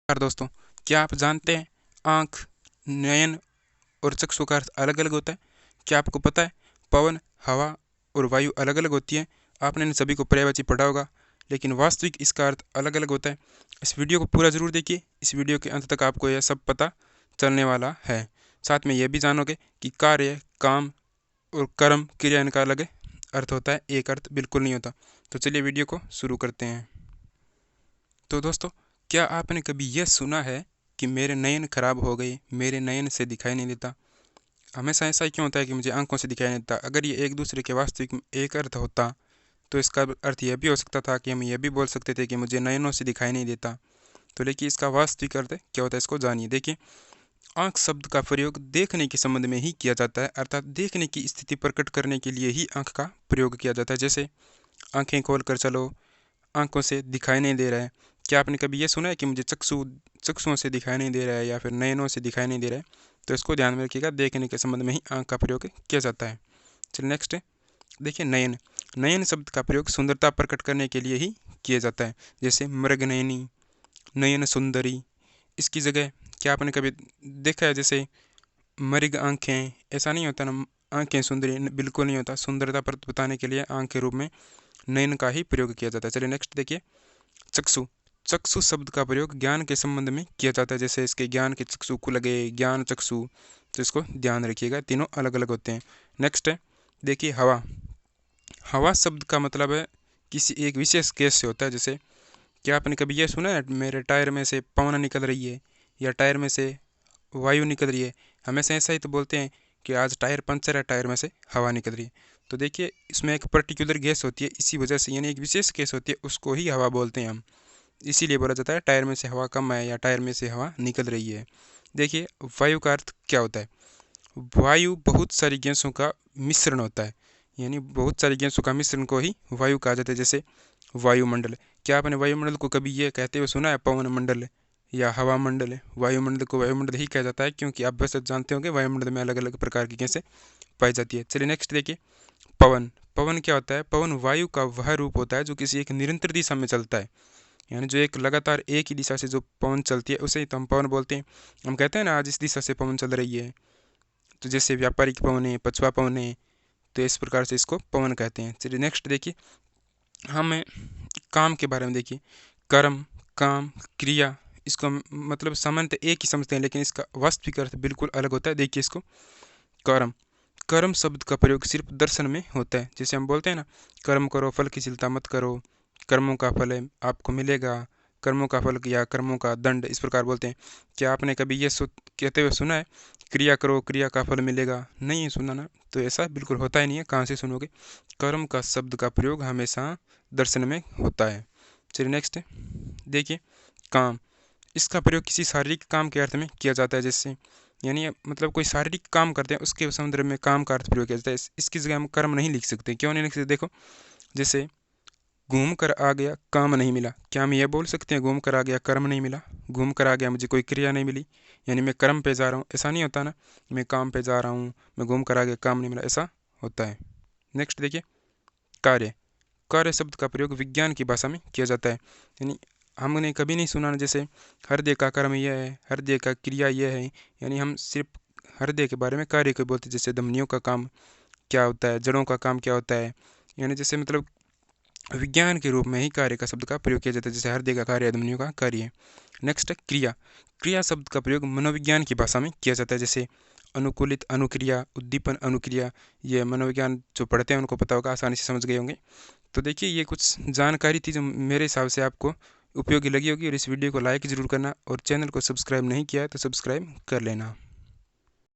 नमस्कार दोस्तों, क्या आप जानते हैं आँख, नयन और चक्षु का अर्थ अलग-अलग होता है? क्या आपको पता है पवन, हवा और वायु अलग-अलग होती है? आपने इन सभी को पर्यायवाची पढ़ा होगा, लेकिन वास्तविक इसका अर्थ अलग-अलग होता है। इस वीडियो को पूरा ज़रूर देखिए, इस वीडियो के अंत तक आपको यह सब पता चलने वाला है। साथ में यह भी जानोगे कि कार्य, काम और कर्म, क्रिया इनका अलग अर्थ होता है, एक अर्थ बिल्कुल नहीं होता। तो चलिए वीडियो को शुरू करते हैं। तो दोस्तों, क्या आपने कभी यह सुना है कि मेरे नयन खराब हो गए, मेरे नयन से दिखाई नहीं देता? हमेशा ऐसा ही क्यों होता है कि मुझे आंखों से दिखाई नहीं देता? अगर ये एक दूसरे के वास्तविक में एक अर्थ होता तो इसका अर्थ यह भी हो सकता था कि हम यह भी बोल सकते थे कि मुझे नयनों से दिखाई नहीं देता। तो लेकिन इसका वास्तविक अर्थ क्या होता है, इसको जानिए। देखिए, आंख शब्द का प्रयोग देखने के संबंध में ही किया जाता है, अर्थात देखने की स्थिति प्रकट करने के लिए ही आंख का प्रयोग किया जाता है। जैसे आंखें खोल कर चलो, आंखों से दिखाई नहीं दे रहा है। क्या आपने कभी ये सुना है कि मुझे चक्षुओं से दिखाई नहीं दे रहा है या फिर नयनों से दिखाई नहीं दे रहा है? तो इसको ध्यान में रखिएगा, देखने के संबंध में ही आंख का प्रयोग किया जाता है। चलिए नेक्स्ट है, देखिए नयन। नयन शब्द का प्रयोग सुंदरता प्रकट करने के लिए ही किया जाता है। जैसे मृगनयनी, नयन सुंदरी। इसकी जगह क्या आपने कभी देखा है जैसे मृग आंखें? ऐसा नहीं होता ना, आंखें सुंदरी बिल्कुल नहीं होता। सुंदरता पर बताने के लिए आंख के रूप में नयन का ही प्रयोग किया जाता है। चलिए नेक्स्ट देखिए, चक्षु। चक्षु शब्द का प्रयोग ज्ञान के संबंध में किया जाता है। जैसे इसके ज्ञान के चक्षु को लगे, ज्ञान चक्षु। तो इसको ध्यान रखिएगा, तीनों अलग अलग होते हैं। नेक्स्ट है, देखिए हवा। हवा शब्द का मतलब है किसी एक विशेष गैस से होता है। जैसे क्या आपने कभी यह सुना है मेरे टायर में से पवन निकल रही है या टायर में से वायु निकल रही है? हमेशा ऐसा ही तो बोलते हैं कि आज टायर पंचर है, टायर में से हवा निकल रही है। तो देखिए, इसमें एक पर्टिकुलर गैस होती है, इसी वजह से, यानी एक विशेष गैस होती है, उसको ही हवा बोलते हैं हम। इसीलिए बोला जाता है टायर में से हवा कम है या टायर में से हवा निकल रही है। देखिए, वायु का अर्थ क्या होता है? वायु बहुत सारी गैसों का मिश्रण होता है, यानी बहुत सारी गैसों का मिश्रण को ही वायु कहा जाता है। जैसे वायुमंडल। क्या आपने वायुमंडल को कभी ये कहते हुए सुना है पवन मंडल या हवा मंडल? वायुमंडल को वायुमंडल ही कहा जाता है, क्योंकि आप वैसे जानते होंगे वायुमंडल में अलग अलग प्रकार की गैसें पाई जाती है। चलिए नेक्स्ट देखिए, पवन। पवन क्या होता है? पवन वायु का वह रूप होता है जो किसी एक निरंतर दिशा में चलता है, यानी जो एक लगातार एक ही दिशा से जो पवन चलती है उसे ही तो हम पवन बोलते हैं। हम कहते हैं ना आज इस दिशा से पवन चल रही है, तो जैसे व्यापारिक पवन है, पछुआ पवन है, तो इस प्रकार से इसको पवन कहते हैं। चलिए नेक्स्ट देखिए, हमें काम के बारे में देखिए। कर्म, काम, क्रिया, इसको मतलब सामान्यतः एक ही समझते हैं, लेकिन इसका वास्तविक अर्थ बिल्कुल अलग होता है। देखिए इसको, कर्म। कर्म शब्द का प्रयोग सिर्फ दर्शन में होता है। जैसे हम बोलते हैं ना, कर्म करो फल की चिंता मत करो, कर्मों का फल है आपको मिलेगा, कर्मों का फल या कर्मों का दंड, इस प्रकार बोलते हैं। क्या आपने कभी ये कहते हुए सुना है क्रिया करो क्रिया का फल मिलेगा? नहीं सुना ना, तो ऐसा बिल्कुल होता ही नहीं है, कहाँ से सुनोगे? कर्म का शब्द का प्रयोग हमेशा दर्शन में होता है। चलिए नेक्स्ट है, देखिए काम। इसका प्रयोग किसी शारीरिक काम के अर्थ में किया जाता है। जैसे यानी मतलब कोई शारीरिक काम करते हैं उसके संदर्भ में काम का अर्थ प्रयोग किया जाता है। इसकी जगह हम कर्म नहीं लिख सकते। क्यों नहीं लिख सकते? देखो, जैसे घूम कर आ गया, काम नहीं मिला। क्या हम ये बोल सकते हैं घूम कर आ गया, कर्म नहीं मिला? घूम कर आ गया, मुझे कोई क्रिया नहीं मिली, यानी मैं कर्म पे जा रहा हूँ, ऐसा नहीं होता ना। मैं काम पे जा रहा हूँ, मैं घूम कर आ गया, काम नहीं मिला, ऐसा होता है। नेक्स्ट देखिए, कार्य। कार्य शब्द का प्रयोग विज्ञान की भाषा में किया जाता है। यानी हमने कभी नहीं सुना ना, जैसे हृदय का कर्म यह है, हृदय का क्रिया यह है, यानी हम सिर्फ हृदय के बारे में कार्य को बोलते हैं। जैसे धमनियों का काम क्या होता है, जड़ों का काम क्या होता है, यानी जैसे मतलब विज्ञान के रूप में ही कार्य का शब्द का प्रयोग किया जाता है। जैसे हृदय का कार्य, धमनियों का कार्य है। नेक्स्ट है क्रिया। क्रिया शब्द का प्रयोग मनोविज्ञान की भाषा में किया जाता है। जैसे अनुकूलित अनुक्रिया, उद्दीपन अनुक्रिया। ये मनोविज्ञान जो पढ़ते हैं उनको पता होगा, आसानी से समझ गए होंगे। तो देखिए, ये कुछ जानकारी थी जो मेरे हिसाब से आपको उपयोगी लगी होगी। और इस वीडियो को लाइक ज़रूर करना, और चैनल को सब्सक्राइब नहीं किया है तो सब्सक्राइब कर लेना।